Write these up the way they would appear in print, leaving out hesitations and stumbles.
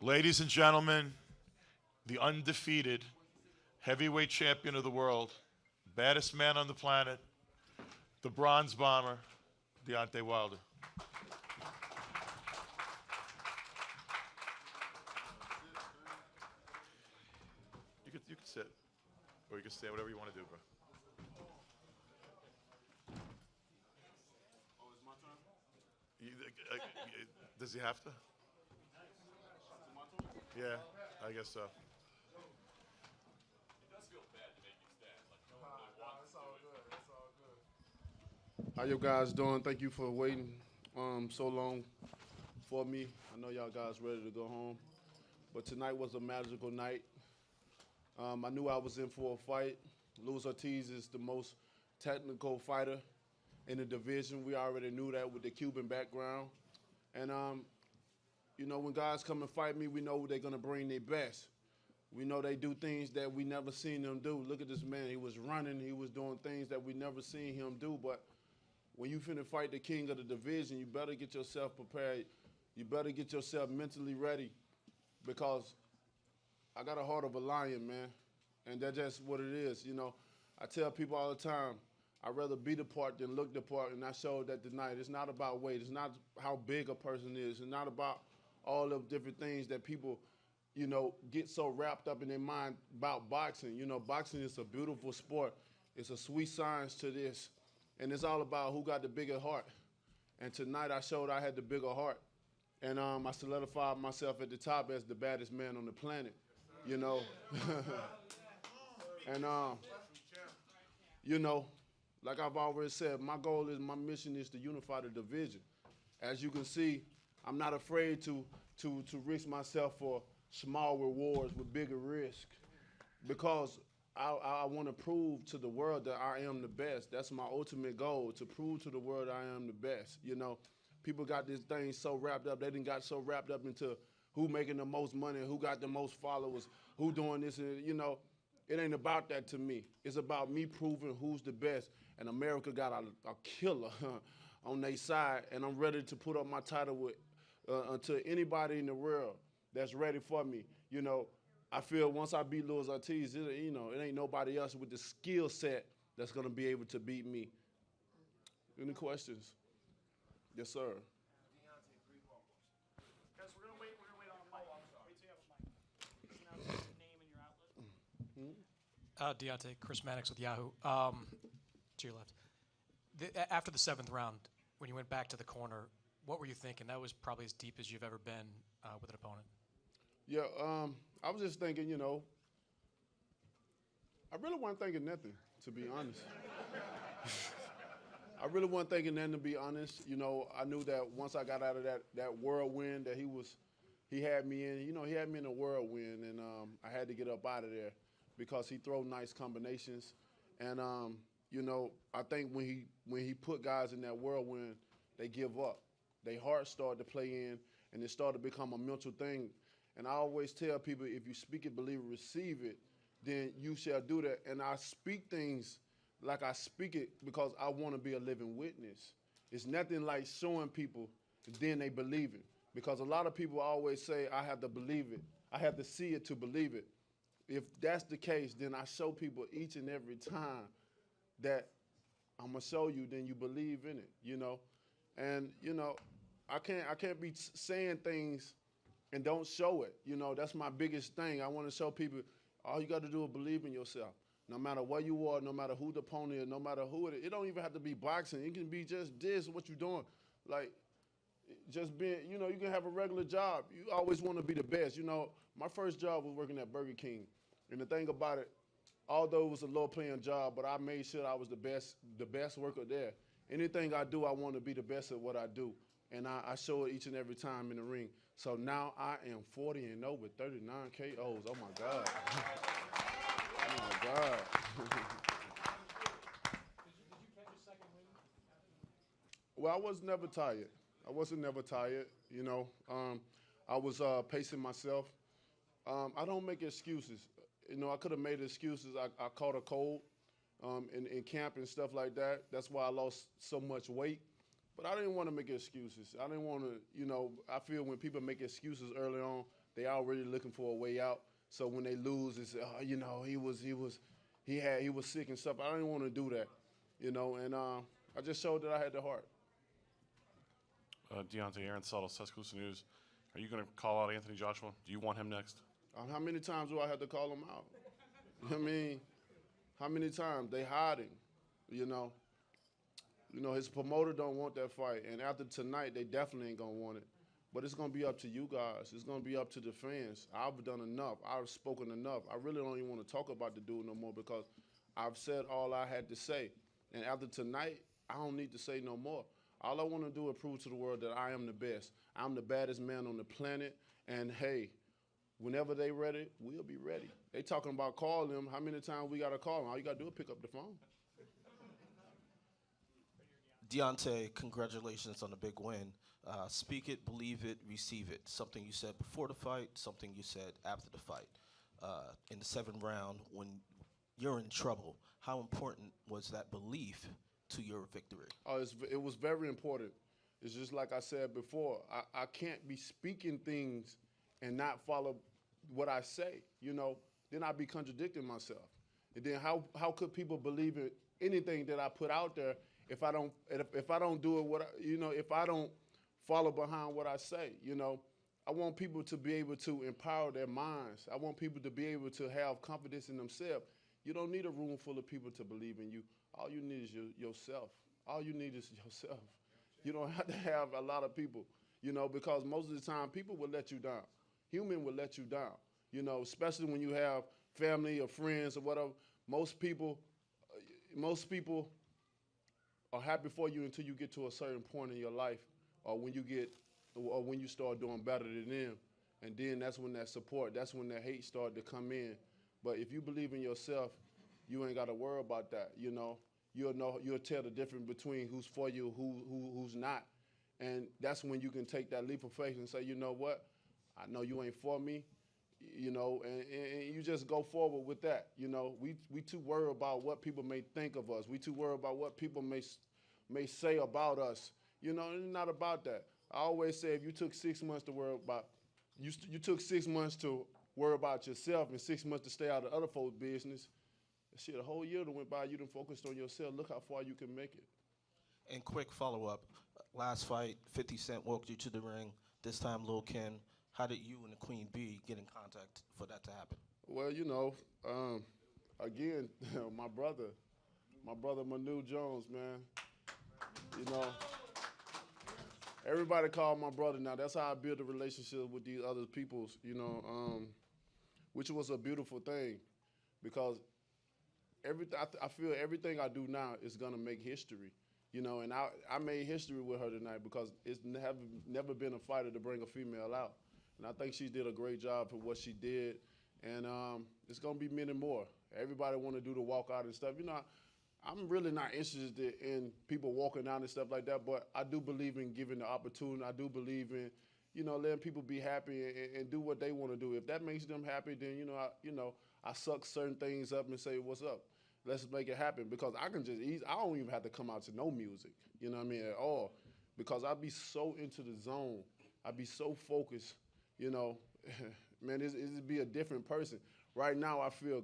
Ladies and gentlemen, the undefeated heavyweight champion of the world, baddest man on the planet, the bronze bomber, Deontay Wilder. You could sit, or you can stand, whatever you want to do, bro. You, uh, uh, does he have to? Yeah, I guess so. How you guys doing? Thank you for waiting so long for me. I know y'all guys ready to go home, but tonight was a magical night. I knew I was in for a fight. Luis Ortiz is the most technical fighter in the division. We already knew that with the Cuban background. And, when guys come and fight me, we know they're going to bring their best. We know they do things that we never seen them do. Look at this man. He was running. He was doing things that we never seen him do. But when you finna fight the king of the division, you better get yourself prepared. You better get yourself mentally ready because I got a heart of a lion, man. And that's just what it is. I tell people all the time, I'd rather be the part than look the part, and I showed that tonight. It's not about weight. It's not how big a person is. It's not about all of different things that people, get so wrapped up in their mind about boxing. Boxing is a beautiful sport. It's a sweet science to this. And it's all about who got the bigger heart. And tonight I showed I had the bigger heart. And I solidified myself at the top as the baddest man on the planet, you know. and, you know, like I've already said, my mission is to unify the division. As you can see, I'm not afraid to risk myself for small rewards with bigger risk because I want to prove to the world that I am the best. That's my ultimate goal, to prove to the world I am the best. People got this thing so wrapped up. They done got so wrapped up into who making the most money, who got the most followers, who doing this. And, it ain't about that to me. It's about me proving who's the best. And America got a killer on their side. And I'm ready to put up my title with to anybody in the world that's ready for me. I feel once I beat Luis Ortiz, it ain't nobody else with the skill set that's gonna be able to beat me. Any questions? Yes, sir. Guys, we're gonna wait on the mic. Wait till you have a mic. Just announce your name and your outlet. Deontay, Chris Mannix with Yahoo. To your left. After the seventh round, when you went back to the corner, what were you thinking? That was probably as deep as you've ever been with an opponent. Yeah, I was just thinking, I really wasn't thinking nothing, to be honest. I really wasn't thinking nothing, to be honest. I knew that once I got out of that whirlwind that he had me in, he had me in a whirlwind, and I had to get up out of there because he throw nice combinations. And, I think when he put guys in that whirlwind, they give up. Their heart started to play in, and it started to become a mental thing. And I always tell people, if you speak it, believe it, receive it, then you shall do that. And I speak things like I speak it because I want to be a living witness. It's nothing like showing people, then they believe it. Because a lot of people always say, I have to believe it. I have to see it to believe it. If that's the case, then I show people each and every time that I'm going to show you, then you believe in it, And, I can't be saying things and don't show it. That's my biggest thing. I want to show people all you got to do is believe in yourself. No matter where you are, no matter who the opponent is, no matter who it is. It don't even have to be boxing. It can be just this, what you're doing. Like, just being, you can have a regular job. You always want to be the best. My first job was working at Burger King. And the thing about it, although it was a low-paying job, but I made sure I was the best worker there. Anything I do, I want to be the best at what I do. And I show it each and every time in the ring. So now I am 40-0 with 39 KOs. Oh, my God. Oh, my God. Did you catch a second win? Well, I was never tired. I wasn't never tired, I was pacing myself. I don't make excuses. I could have made excuses. I caught a cold in camp and stuff like that. That's why I lost so much weight. But I didn't want to make excuses. I didn't want to, I feel when people make excuses early on, they already looking for a way out. So when they lose, it's you know he was sick and stuff. I didn't want to do that, you know, and I just showed that I had the heart. Deontay, Aaron Suttles, Tuscaloosa News. Are you going to call out Anthony Joshua? Do you want him next? How many times do I have to call him out? I mean, how many times they hiding, you know? You know, his promoter don't want that fight, and after tonight, they definitely ain't gonna want it. But it's gonna be up to you guys. It's gonna be up to the fans. I've done enough. I've spoken enough. I really don't even want to talk about the dude no more because I've said all I had to say. And after tonight, I don't need to say no more. All I want to do is prove to the world that I am the best. I'm the baddest man on the planet. And hey, whenever they ready, we'll be ready. They talking about calling them. How many times we gotta call them? All you gotta do is pick up the phone. Deontay, congratulations on the big win. Speak it, believe it, receive it. Something you said before the fight, something you said after the fight. In the 7th round, when you're in trouble, how important was that belief to your victory? Oh, it was very important. It's just like I said before. I can't be speaking things and not follow what I say. You know, then I'd be contradicting myself. And then how could people believe in anything that I put out there if I don't do it if I don't follow behind what I say, you know? I want people to be able to empower their minds. I want people to be able to have confidence in themselves. You don't need a room full of people to believe in you. All you need is yourself. All you need is yourself. You don't have to have a lot of people, you know, because most of the time people will let you down. Human will let you down, you know, especially when you have family or friends or whatever. Most people are happy for you until you get to a certain point in your life, or when you start doing better than them, and then that's when that support, that's when that hate started to come in. But if you believe in yourself, you ain't got to worry about that. You know, you'll tell the difference between who's for you, who's not, and that's when you can take that leap of faith and say, you know what, I know you ain't for me, you know, and you just go forward with that. You know, we too worried about what people may think of us. We too worried about what people may say about us. You know, it's not about that. I always say if you took 6 months to worry about, you took 6 months to worry about yourself and 6 months to stay out of other folks' business, shit, a whole year that went by, you done focused on yourself. Look how far you can make it. And quick follow-up, last fight, 50 Cent walked you to the ring, this time Lil' Kim. How did you and the Queen Bee get in contact for that to happen? Well, you know, again, my brother Manu Jones, man. You know, everybody call my brother now. That's how I build a relationship with these other peoples, you know, which was a beautiful thing because I feel everything I do now is gonna make history, you know, and I made history with her tonight because it's never been a fighter to bring a female out. And I think she did a great job for what she did. And it's going to be many more. Everybody want to do the walkout and stuff. You know, I'm really not interested in people walking out and stuff like that, but I do believe in giving the opportunity. I do believe in, you know, letting people be happy and do what they want to do. If that makes them happy, then, I suck certain things up and say, what's up? Let's make it happen. Because I can just I don't even have to come out to no music, you know what I mean, at all. Because I be so into the zone. I be so focused. You know, man, it'd be a different person. Right now, I feel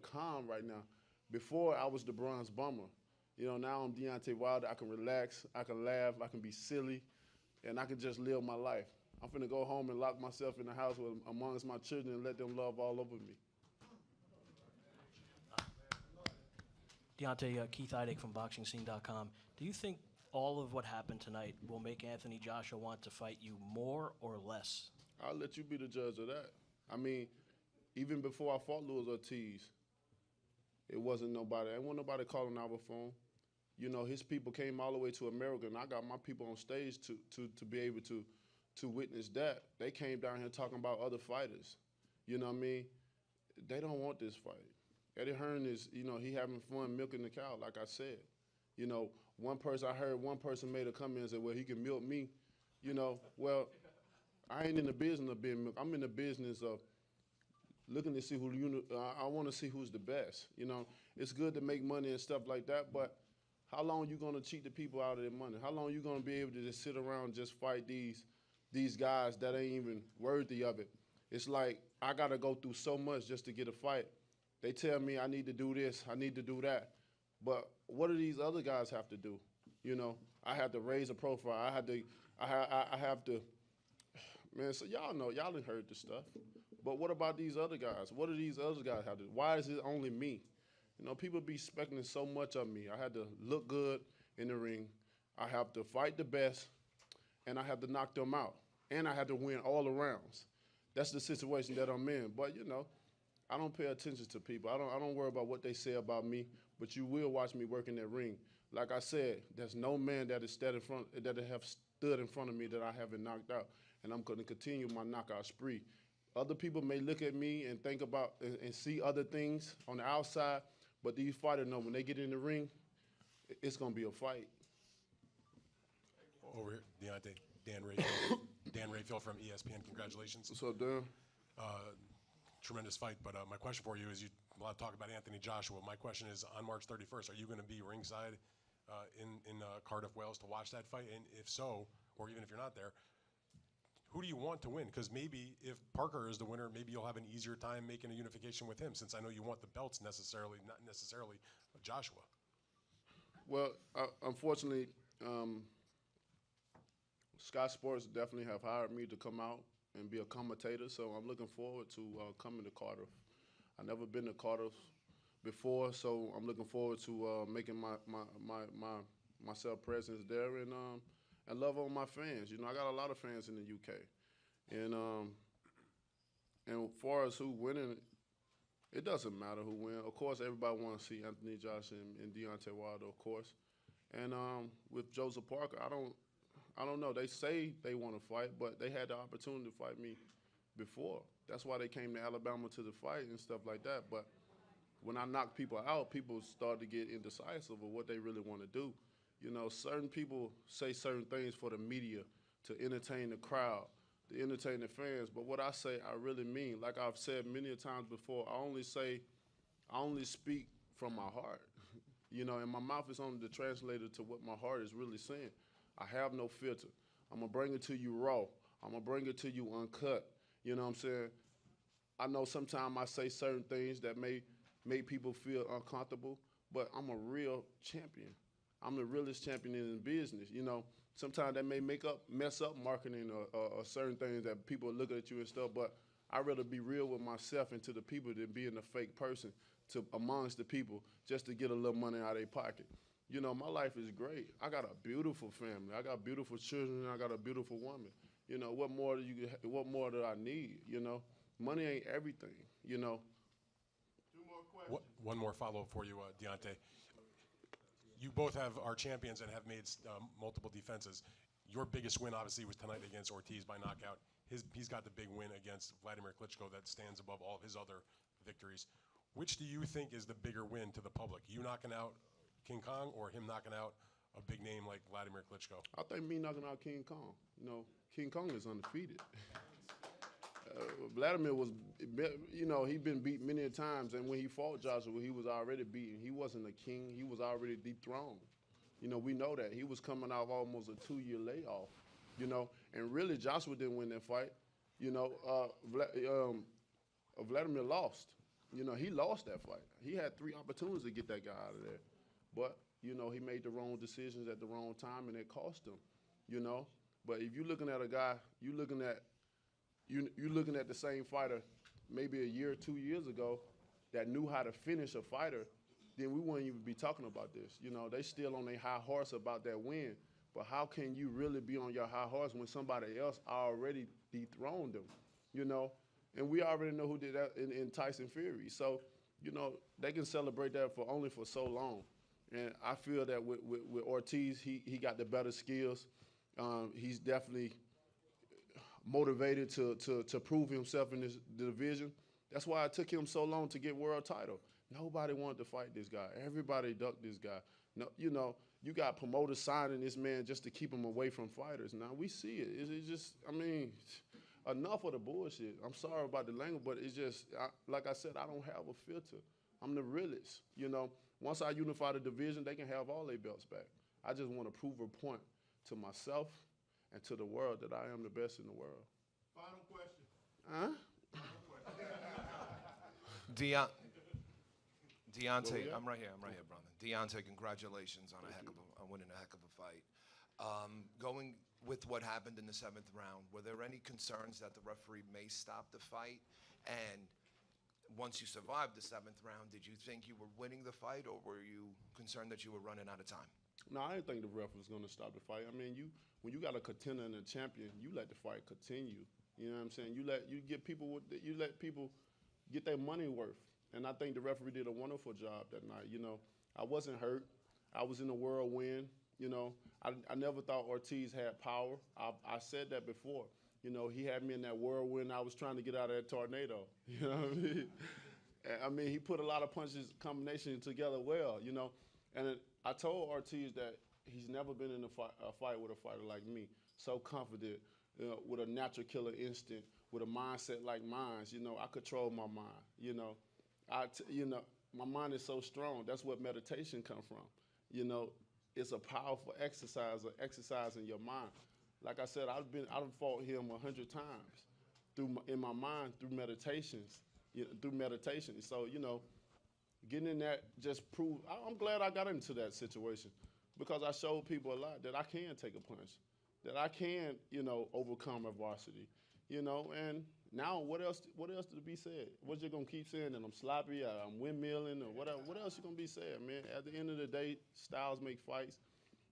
calm right now. Before, I was the Bronze Bomber. You know, now I'm Deontay Wilder. I can relax, I can laugh, I can be silly, and I can just live my life. I'm finna go home and lock myself in the house amongst my children and let them love all over me. Deontay, Keith Idek from BoxingScene.com. Do you think all of what happened tonight will make Anthony Joshua want to fight you more or less? I'll let you be the judge of that. I mean, even before I fought Luis Ortiz, it wasn't nobody. There wasn't nobody calling our phone. You know, his people came all the way to America, and I got my people on stage to be able to witness that. They came down here talking about other fighters. You know what I mean? They don't want this fight. Eddie Hearn is, you know, he having fun milking the cow, like I said. You know, I heard one person made a comment and said, well, he can milk me. You know, well, I ain't in the business of being milked. I'm in the business of looking to see I want to see who's the best. You know, it's good to make money and stuff like that, but how long you going to cheat the people out of their money? How long you going to be able to just sit around and just fight these these guys that ain't even worthy of it. It's like I gotta go through so much just to get a fight. They tell me I need to do this, I need to do that. But what do these other guys have to do? You know, I have to raise a profile. I have to, man, so y'all know, y'all done heard this stuff. But what about these other guys? What do these other guys have to do? Why is it only me? You know, people be expecting so much of me. I had to look good in the ring. I have to fight the best, and I have to knock them out. And I have to win all the rounds. That's the situation that I'm in. But, you know, I don't pay attention to people. I don't worry about what they say about me, but you will watch me work in that ring. Like I said, there's no man that have stood in front of me that I haven't knocked out, and I'm going to continue my knockout spree. Other people may look at me and think about and see other things on the outside, but these fighters know when they get in the ring, it's going to be a fight. Over here, Deontay, Dan Rayfield. Dan Rayfield from ESPN. Congratulations. What's up, Dan? Tremendous fight. But my question for you is, a lot of talk about Anthony Joshua. My question is, on March 31st, are you going to be ringside in Cardiff, Wales to watch that fight? And if so, or even if you're not there, who do you want to win? Because maybe if Parker is the winner, maybe you'll have an easier time making a unification with him, since I know you want the belts not necessarily Joshua. Well, unfortunately, Sky Sports definitely have hired me to come out and be a commentator, so I'm looking forward to coming to Cardiff. I've never been to Cardiff before, so I'm looking forward to making myself presence there and love on my fans. You know, I got a lot of fans in the UK, and as far as who winning, it doesn't matter who wins. Of course, everybody wants to see Anthony Joshua and Deontay Wilder, of course, and with Joseph Parker, I don't know. They say they want to fight, but they had the opportunity to fight me before. That's why they came to Alabama to the fight and stuff like that. But when I knock people out, people start to get indecisive of what they really want to do. You know, certain people say certain things for the media to entertain the crowd, to entertain the fans. But what I say, I really mean. Like I've said many times before, I only speak from my heart. You know, and my mouth is only the translator to what my heart is really saying. I have no filter. I'm going to bring it to you raw. I'm going to bring it to you uncut. You know what I'm saying? I know sometimes I say certain things that may make people feel uncomfortable, but I'm a real champion. I'm the realest champion in the business. You know, sometimes that may mess up marketing or certain things that people are looking at you and stuff, but I'd rather be real with myself and to the people than being a fake person amongst the people just to get a little money out of their pocket. You know, my life is great. I got a beautiful family. I got beautiful children. I got a beautiful woman. You know, what more do I need? You know, money ain't everything. You know. Two more questions. One more follow-up for you, Deontay. You both are champions and have made multiple defenses. Your biggest win, obviously, was tonight against Ortiz by knockout. He's got the big win against Vladimir Klitschko that stands above all of his other victories. Which do you think is the bigger win to the public? You knocking out King Kong or him knocking out a big name like Vladimir Klitschko? I think me knocking out King Kong. You know, King Kong is undefeated. Vladimir was, you know, he'd been beat many times, and when he fought Joshua, he was already beaten. He wasn't a king. He was already dethroned. You know, we know that. He was coming off almost a 2-year layoff, you know, and really Joshua didn't win that fight. You know, Vladimir lost. You know, he lost that fight. He had 3 opportunities to get that guy out of there. But, you know, he made the wrong decisions at the wrong time, and it cost him, you know. But if you're looking at a guy, you're looking at the same fighter maybe a year or 2 years ago that knew how to finish a fighter, then we wouldn't even be talking about this. You know, they still on their high horse about that win. But how can you really be on your high horse when somebody else already dethroned them, you know? And we already know who did that in Tyson Fury. So, you know, they can celebrate that only for so long. And I feel that with Ortiz, he got the better skills. He's definitely motivated to prove himself in this division. That's why it took him so long to get world title. Nobody wanted to fight this guy. Everybody ducked this guy. No, you know, you got promoters signing this man just to keep him away from fighters. Now, we see it. It's just, I mean, enough of the bullshit. I'm sorry about the language, but it's just, like I said, I don't have a filter. I'm the realest, you know. Once I unify the division, they can have all their belts back. I just want to prove a point to myself and to the world that I am the best in the world. Final question. Huh? Deontay, Where we at? I'm right here, brother. Deontay, congratulations on on winning a heck of a fight. Going with what happened in the 7th round, were there any concerns that the referee may stop the fight? And once you survived the 7th round, did you think you were winning the fight, or were you concerned that you were running out of time? No, I didn't think the ref was going to stop the fight. I mean, when you got a contender and a champion, you let the fight continue. You know what I'm saying? You let people get their money worth. And I think the referee did a wonderful job that night. You know, I wasn't hurt. I was in a whirlwind. You know, I never thought Ortiz had power. I said that before. You know, he had me in that whirlwind. I was trying to get out of that tornado. You know what I mean? I mean, he put a lot of punches combination together well. You know, and I told Ortiz that he's never been in a fight with a fighter like me. So confident, with a natural killer instinct, with a mindset like mine. You know, I control my mind. You know, my mind is so strong. That's what meditation come from. You know, it's a powerful exercise of exercising your mind. Like I said, I've fought him 100 times in my mind through meditations. So, you know, getting in that just proved. I'm glad I got into that situation because I showed people a lot that I can take a punch, that I can, you know, overcome adversity, you know. And now, what else to be said? What you gonna keep saying that I'm sloppy, I'm windmilling, or whatever? What else you gonna be saying, man? At the end of the day, styles make fights,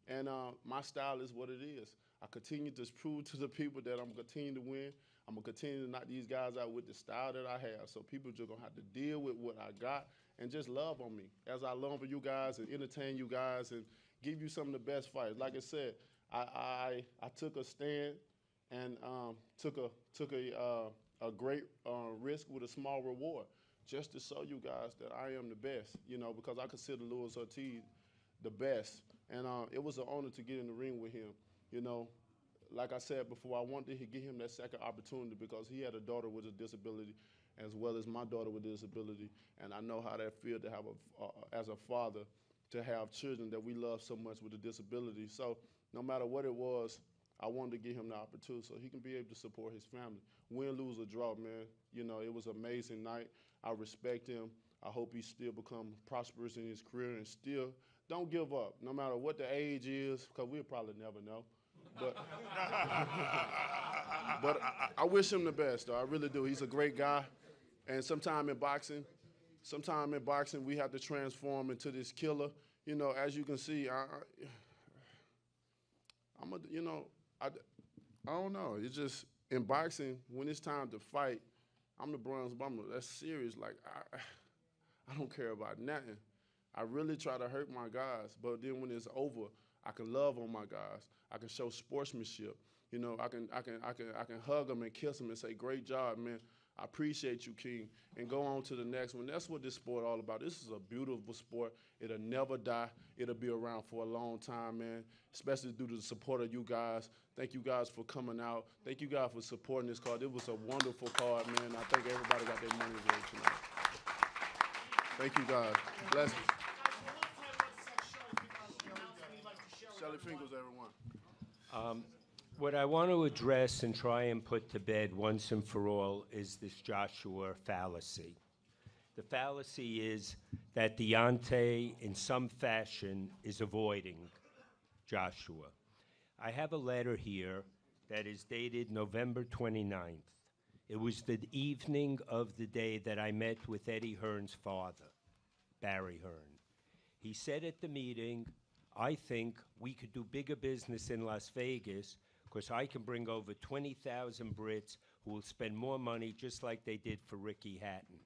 and my style is what it is. I continue to prove to the people that I'm gonna continue to win. I'm gonna continue to knock these guys out with the style that I have. So people just gonna have to deal with what I got and just love on me as I love for you guys and entertain you guys and give you some of the best fights. Like I said, I took a stand and took a great risk with a small reward, just to show you guys that I am the best, you know, because I consider Luis Ortiz the best. And it was an honor to get in the ring with him, you know. Like I said before, I wanted to give him that second opportunity because he had a daughter with a disability as well as my daughter with a disability. And I know how that feels to have, as a father, to have children that we love so much with a disability. So no matter what it was, I wanted to give him the opportunity so he can be able to support his family. Win, lose, or draw, man. You know, it was an amazing night. I respect him. I hope he still become prosperous in his career and still don't give up, no matter what the age is, because we'll probably never know. But, but I wish him the best, though. I really do. He's a great guy. And sometime in boxing, we have to transform into this killer. You know, as you can see, I don't know. It's just, in boxing, when it's time to fight, I'm the bronze bomber. That's serious. Like, I don't care about nothing. I really try to hurt my guys, but then when it's over, I can love on my guys. I can show sportsmanship. You know, I can hug them and kiss them and say, "Great job, man. I appreciate you, King," and go on to the next one. That's what this sport all about. This is a beautiful sport. It'll never die. It'll be around for a long time, man, especially due to the support of you guys. Thank you guys for coming out. Thank you guys for supporting this card. It was a wonderful card, man. I think everybody got their money's worth tonight. Thank you, guys. Bless you. Shelly Fingers, everyone. What I want to address and try and put to bed once and for all is this Joshua fallacy. The fallacy is that Deontay, in some fashion, is avoiding Joshua. I have a letter here that is dated November 29th. It was the evening of the day that I met with Eddie Hearn's father, Barry Hearn. He said at the meeting, "I think we could do bigger business in Las Vegas because I can bring over 20,000 Brits who will spend more money just like they did for Ricky Hatton."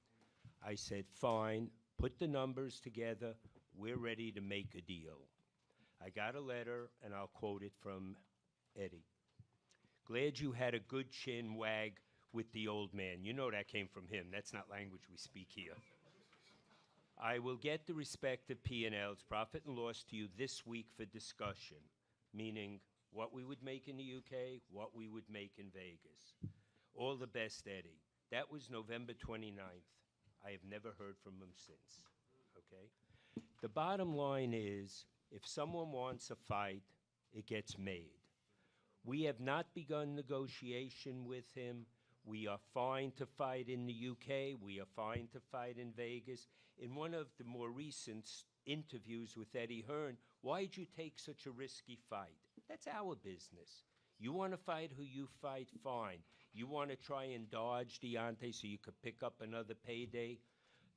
I said, "Fine, put the numbers together. We're ready to make a deal." I got a letter, and I'll quote it from Eddie. "Glad you had a good chin wag with the old man." You know that came from him. That's not language we speak here. "I will get the respective P&Ls, profit and loss, to you this week for discussion," meaning what we would make in the UK, what we would make in Vegas. "All the best, Eddie." That was November 29th. I have never heard from him since, okay? The bottom line is, if someone wants a fight, it gets made. We have not begun negotiation with him. We are fine to fight in the UK. We are fine to fight in Vegas. In one of the more recent interviews with Eddie Hearn, why'd you take such a risky fight? That's our business. You want to fight who you fight, fine. You want to try and dodge Deontay so you could pick up another payday?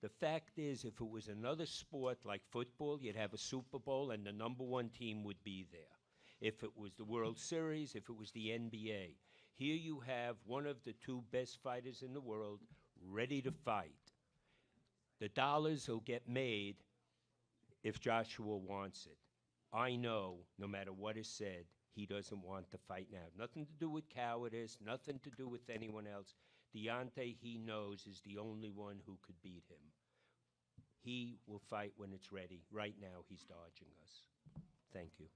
The fact is, if it was another sport like football, you'd have a Super Bowl and the #1 team would be there. If it was the World Series, if it was the NBA. Here you have one of the two best fighters in the world ready to fight. The dollars will get made if Joshua wants it. I know, no matter what is said, he doesn't want to fight now. Nothing to do with cowardice, nothing to do with anyone else. Deontay, he knows, is the only one who could beat him. He will fight when it's ready. Right now, he's dodging us. Thank you.